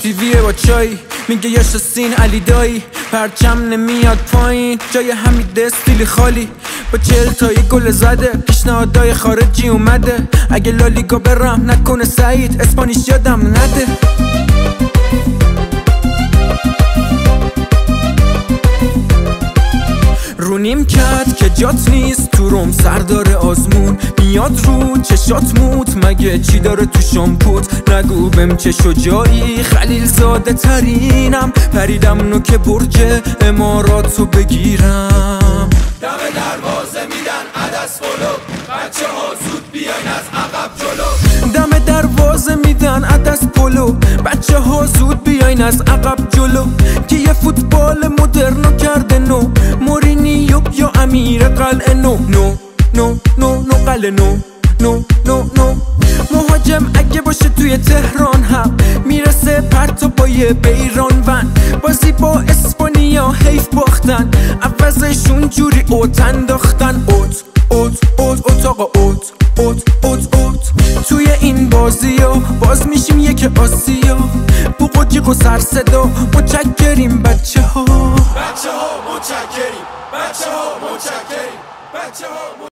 تیویه با چای میگه یاش سین علی دایی، پرچم نمیاد پایین جای حمید استیلی خالی با 40 تایی گل زده، پیشنهادای خارجی اومده، اگه لالیگا برم نکنه سعید اسپانیش یادم نده. رو نیم کرد که جات نیست تو روم سردار آزمون، میاد رو چشات موت مگه چی داره تو شامپوت، نگو بهم چه شجاعی خلیل زاده ترینم، پریدم نوک برج اماراتو بگیرم. دم دروازه میدن عدس پلو، بچه ها زود بیاین از عقب جلو. دم دروازه میدن عدس پلو، بچه ها زود بیاین از عقب جلو، که یه فوتبال مدرنو کرده نو، مورینیو یا امیر قلعه نو نو نو نو نو قلعه نو نو نو نو. مهاجم اگه باشه توی تهران هم میرسه پرتابای بیران ون، بازی با اسپانیا حیف باختن، عوضشون جوری اوت انداختن. اوت اوت اوت اوت آقا اوت اوت اوت اوت. توی این بازیو باز میشیم یک آسیا، بوق و جیغ و سر صدا متشکریم بچه ها، بچه ها متشکریم، بچه ها متشکریم، بچه ها